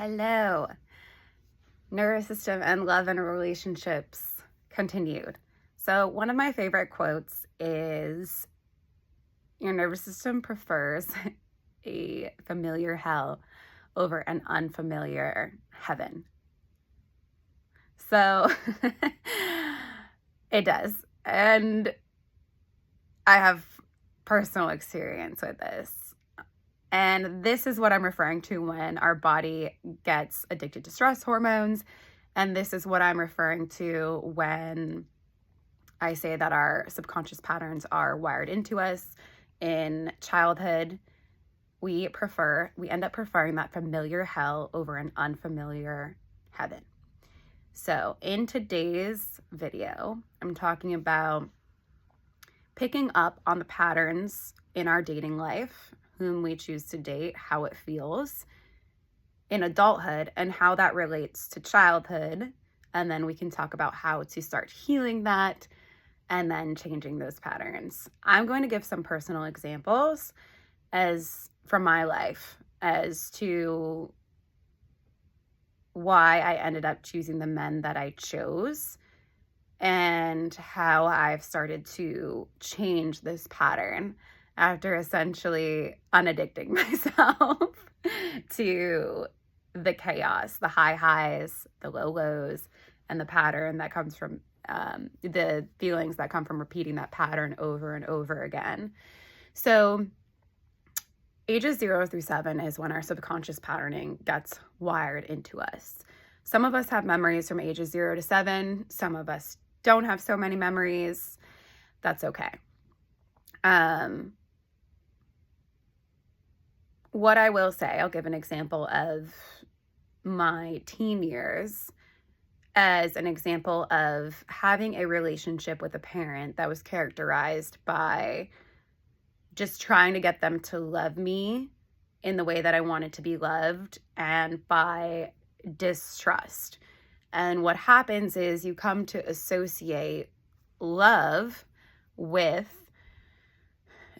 Hello. Nervous system and love and relationships continued. So, one of my favorite quotes is your nervous system prefers a familiar hell over an unfamiliar heaven. So, it does. And I have personal experience with this. And this is what I'm referring to when our body gets addicted to stress hormones. And this is what I'm referring to when I say that our subconscious patterns are wired into us in childhood. We end up preferring that familiar hell over an unfamiliar heaven. So in today's video, I'm talking about picking up on the patterns in our dating life, whom we choose to date, how it feels in adulthood, and how that relates to childhood. And then we can talk about how to start healing that and then changing those patterns. I'm going to give some personal examples from my life as to why I ended up choosing the men that I chose and how I've started to change this pattern after essentially unaddicting myself to the chaos, the high highs, the low lows, and the pattern that comes from the feelings that come from repeating that pattern over and over again. So ages 0 through 7 is when our subconscious patterning gets wired into us. Some of us have memories from ages 0 to 7. Some of us don't have so many memories. That's okay. What I will say, I'll give an example of my teen years as an example of having a relationship with a parent that was characterized by just trying to get them to love me in the way that I wanted to be loved and by distrust. And what happens is you come to associate love with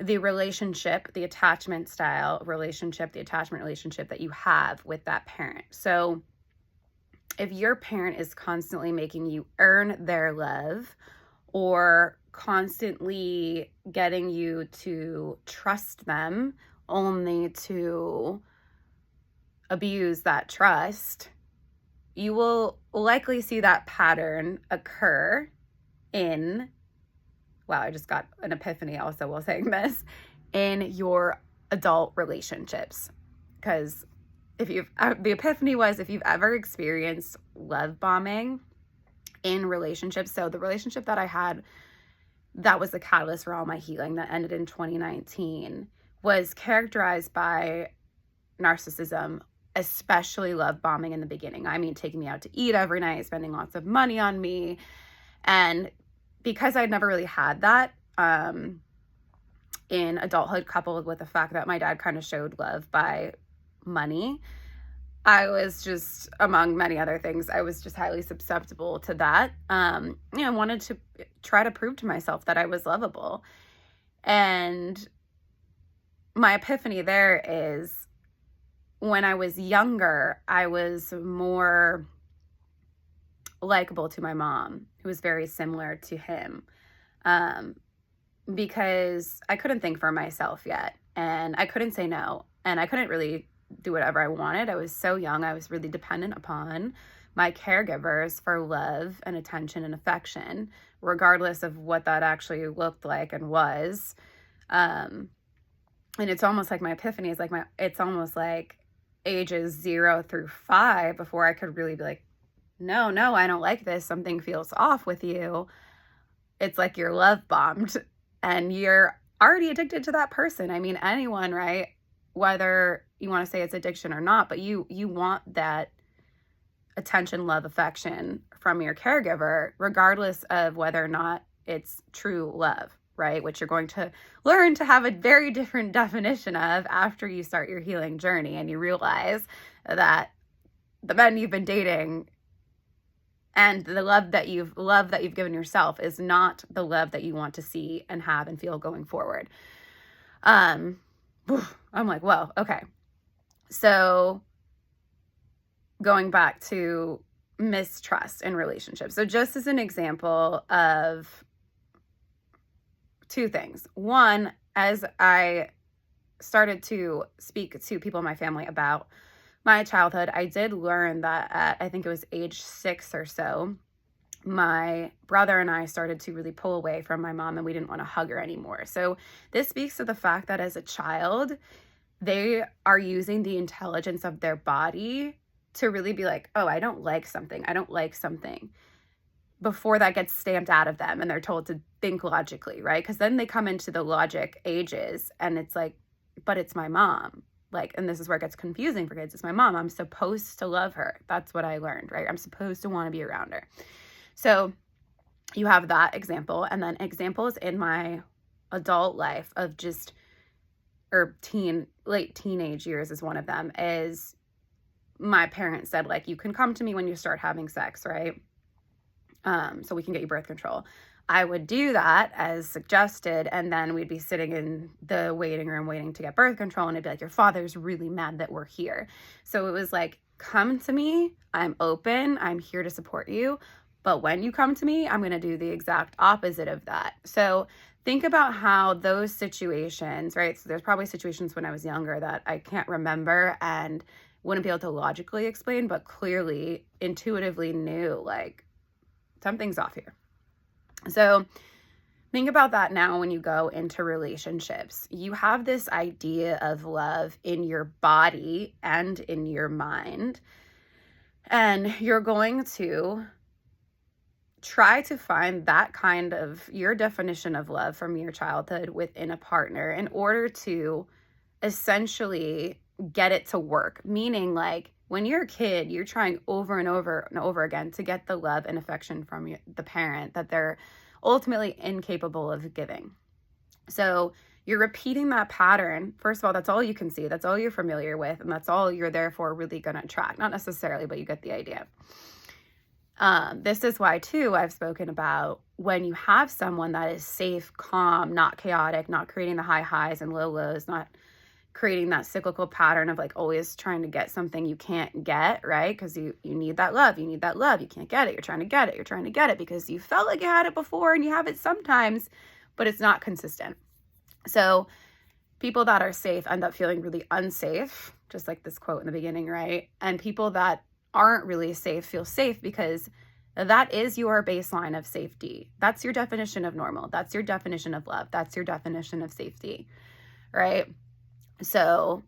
the relationship, the attachment style relationship, the attachment relationship that you have with that parent. So if your parent is constantly making you earn their love or constantly getting you to trust them only to abuse that trust, you will likely see that pattern occur in wow, I just got an epiphany also while saying this, in your adult relationships. Because the epiphany was if you've ever experienced love bombing in relationships. So the relationship that I had that was the catalyst for all my healing that ended in 2019 was characterized by narcissism, especially love bombing in the beginning. I mean, taking me out to eat every night, spending lots of money on me. And because I'd never really had that in adulthood, coupled with the fact that my dad kind of showed love by money, I was just, among many other things, I was just highly susceptible to that. I wanted to try to prove to myself that I was lovable. And my epiphany there is when I was younger, I was more likable to my mom, who was very similar to him, because I couldn't think for myself yet, and I couldn't say no, and I couldn't really do whatever I wanted. I was so young. I was really dependent upon my caregivers for love and attention and affection, regardless of what that actually looked like and was. And it's almost like my epiphany is like it's almost like ages 0 through 5 before I could really be like, no, I don't like this. Something feels off with you. It's like you're love bombed and you're already addicted to that person. I mean, anyone, right? Whether you want to say it's addiction or not, but you want that attention, love, affection from your caregiver, regardless of whether or not it's true love, right? Which you're going to learn to have a very different definition of after you start your healing journey and you realize that the men you've been dating and the love that you've given yourself is not the love that you want to see and have and feel going forward. I'm like, whoa, okay. So going back to mistrust in relationships. So just as an example of two things. One, as I started to speak to people in my family about my childhood, I did learn that at, I think it was age 6 or so, my brother and I started to really pull away from my mom, and we didn't want to hug her anymore. So this speaks to the fact that as a child, they are using the intelligence of their body to really be like, oh, I don't like something. I don't like something, before that gets stamped out of them and they're told to think logically, right? Because then they come into the logic ages and it's like, but it's my mom. Like, and this is where it gets confusing for kids. It's my mom. I'm supposed to love her. That's what I learned, right? I'm supposed to want to be around her. So you have that example. And then examples in my adult life of just, or late teenage years is one of them, is my parents said, like, you can come to me when you start having sex, right? So we can get you birth control. I would do that as suggested, and then we'd be sitting in the waiting room waiting to get birth control, and it'd be like, your father's really mad that we're here. So it was like, come to me, I'm open, I'm here to support you, but when you come to me, I'm going to do the exact opposite of that. So think about how those situations, right? So there's probably situations when I was younger that I can't remember and wouldn't be able to logically explain, but clearly, intuitively knew, like, something's off here. So think about that now when you go into relationships. You have this idea of love in your body and in your mind, and you're going to try to find that kind of your definition of love from your childhood within a partner in order to essentially get it to work. Meaning, like, when you're a kid, you're trying over and over and over again to get the love and affection from the parent that they're ultimately incapable of giving. So you're repeating that pattern. First of all, that's all you can see. That's all you're familiar with. And that's all you're therefore really going to attract. Not necessarily, but you get the idea. This is why, too, I've spoken about when you have someone that is safe, calm, not chaotic, not creating the high highs and low lows, not creating that cyclical pattern of like always trying to get something you can't get, right? Because you need that love. You need that love. You can't get it. You're trying to get it. You're trying to get it because you felt like you had it before and you have it sometimes, but it's not consistent. So people that are safe end up feeling really unsafe, just like this quote in the beginning, right? And people that aren't really safe feel safe because that is your baseline of safety. That's your definition of normal. That's your definition of love. That's your definition of safety, right? So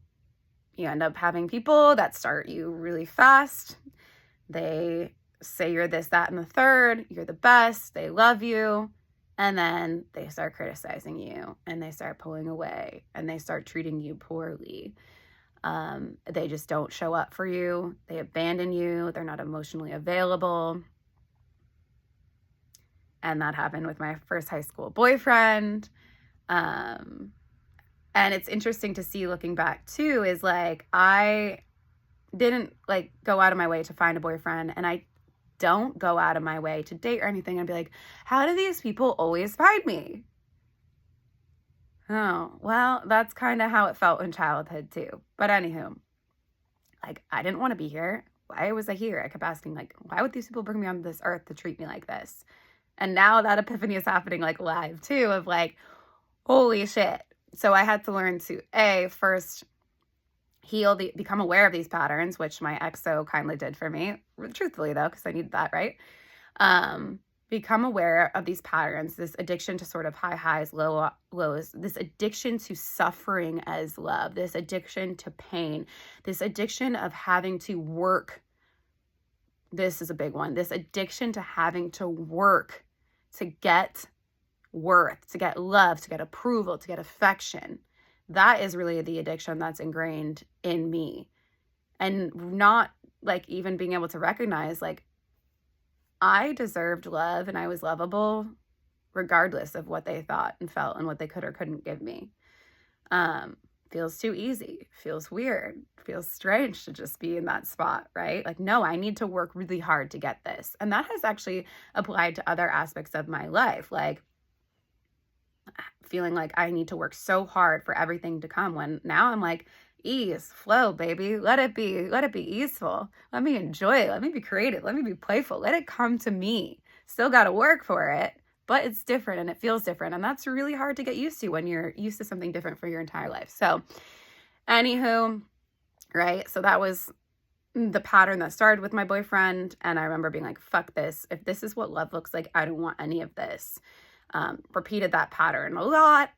you end up having people that start you really fast. They say you're this, that, and the third. You're the best. They love you. And then they start criticizing you and they start pulling away and they start treating you poorly. They just don't show up for you. They abandon you. They're not emotionally available. And that happened with my first high school boyfriend. And it's interesting to see looking back too, is like, I didn't like go out of my way to find a boyfriend, and I don't go out of my way to date or anything. I'd be like, how do these people always find me? Oh, well, that's kind of how it felt in childhood too. But anywho, like, I didn't want to be here. Why was I here? I kept asking, like, why would these people bring me onto this earth to treat me like this? And now that epiphany is happening like live too, of like, holy shit. So I had to learn to first heal, become aware of these patterns, which my ex so kindly did for me, truthfully though, because I needed that, right? Become aware of these patterns, this addiction to sort of high highs, low lows, this addiction to suffering as love, this addiction to pain, this addiction of having to work. This is a big one. This addiction to having to work to get worth, to get love, to get approval, to get affection. That is really the addiction that's ingrained in me. And not like even being able to recognize, like, I deserved love and I was lovable regardless of what they thought and felt and what they could or couldn't give me. Feels too easy, feels weird, feels strange to just be in that spot, right? Like, no, I need to work really hard to get this. And that has actually applied to other aspects of my life, like feeling like I need to work so hard for everything to come, when now I'm like, ease, flow, baby. Let it be easeful. Let me enjoy it. Let me be creative. Let me be playful. Let it come to me. Still got to work for it, but it's different and it feels different. And that's really hard to get used to when you're used to something different for your entire life. So anywho, right? So that was the pattern that started with my boyfriend. And I remember being like, fuck this. If this is what love looks like, I don't want any of this. Repeated that pattern a lot.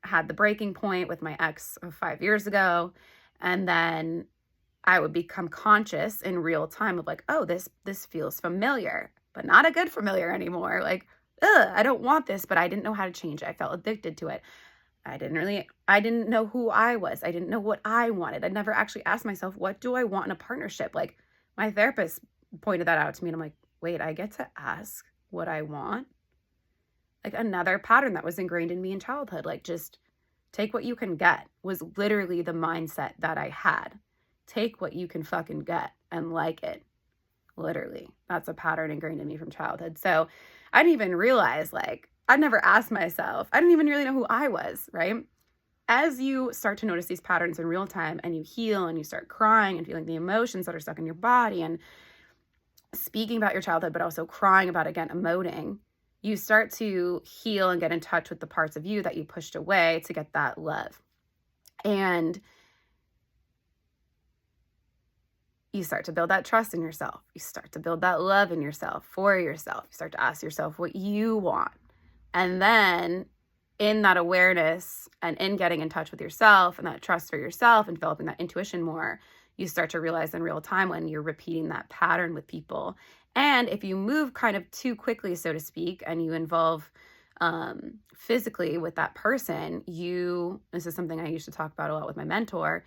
Had the breaking point with my ex of 5 years ago. And then I would become conscious in real time of like, oh, this feels familiar, but not a good familiar anymore. Like, ugh, I don't want this, but I didn't know how to change it. I felt addicted to it. I didn't know who I was. I didn't know what I wanted. I never actually asked myself, what do I want in a partnership? Like, my therapist pointed that out to me, and I'm like, wait, I get to ask what I want? Like, another pattern that was ingrained in me in childhood, like, just take what you can get, was literally the mindset that I had. Take what you can fucking get and like it. Literally. That's a pattern ingrained in me from childhood. So I didn't even realize, like, I'd never asked myself. I didn't even really know who I was, right? As you start to notice these patterns in real time and you heal and you start crying and feeling the emotions that are stuck in your body and speaking about your childhood, but also crying about it, again, emoting, you start to heal and get in touch with the parts of you that you pushed away to get that love. And you start to build that trust in yourself. You start to build that love in yourself, for yourself. You start to ask yourself what you want. And then in that awareness and in getting in touch with yourself and that trust for yourself and developing that intuition more, you start to realize in real time when you're repeating that pattern with people. And if you move kind of too quickly, so to speak, and you involve physically with that person, this is something I used to talk about a lot with my mentor,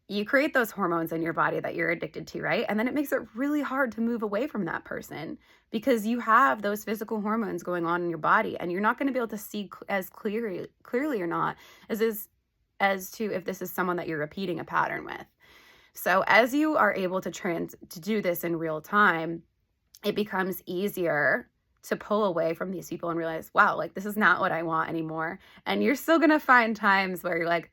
you create those hormones in your body that you're addicted to, right? And then it makes it really hard to move away from that person because you have those physical hormones going on in your body, and you're not going to be able to see as clearly or not as to if this is someone that you're repeating a pattern with. So as you are able to do this in real time, it becomes easier to pull away from these people and realize, wow, like, this is not what I want anymore. And you're still going to find times where you're like,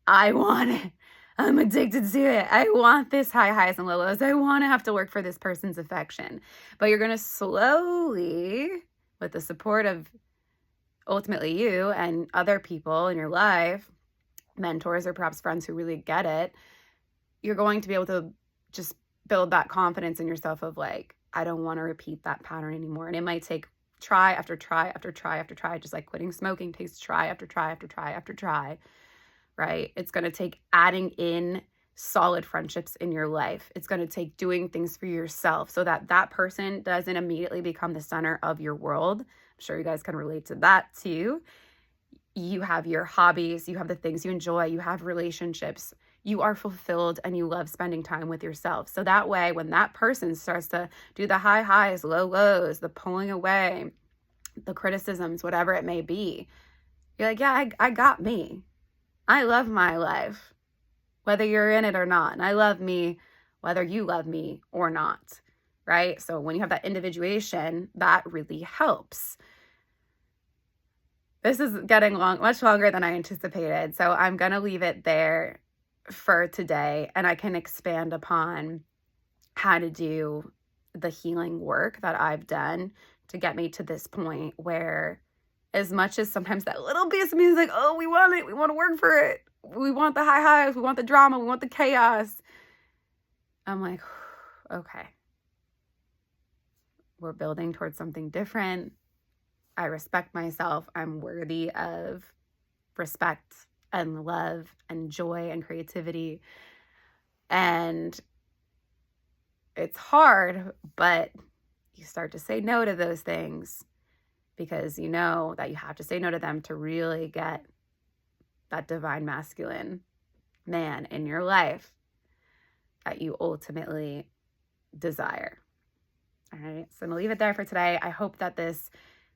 I want it. I'm addicted to it. I want this high highs and low lows. I want to have to work for this person's affection. But you're going to slowly, with the support of ultimately you and other people in your life, mentors or perhaps friends who really get it, you're going to be able to just build that confidence in yourself of like, I don't want to repeat that pattern anymore. And it might take try after try after try after try, just like quitting smoking takes try after try after try after try. Right? It's going to take adding in solid friendships in your life. It's going to take doing things for yourself so that that person doesn't immediately become the center of your world. I'm sure you guys can relate to that too. You have your hobbies, you have the things you enjoy, you have relationships, you are fulfilled, and you love spending time with yourself. So that way, when that person starts to do the high highs, low lows, the pulling away, the criticisms, whatever it may be, you're like, yeah, I got me. I love my life, whether you're in it or not. And I love me, whether you love me or not, right? So when you have that individuation, that really helps. This is getting much longer than I anticipated. So I'm going to leave it there for today. And I can expand upon how to do the healing work that I've done to get me to this point where, as much as sometimes that little piece of me is like, oh, we want it. We want to work for it. We want the high highs. We want the drama. We want the chaos. I'm like, okay. We're building towards something different. I respect myself. I'm worthy of respect and love and joy and creativity. And it's hard, but you start to say no to those things, because you know that you have to say no to them to really get that divine masculine man in your life that you ultimately desire. All right, so I'm gonna leave it there for today. I hope that this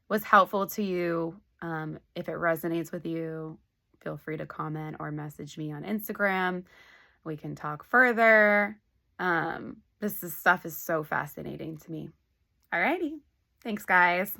was helpful to you. If it resonates with you, feel free to comment or message me on Instagram. We can talk further. This stuff is so fascinating to me. All righty, thanks guys.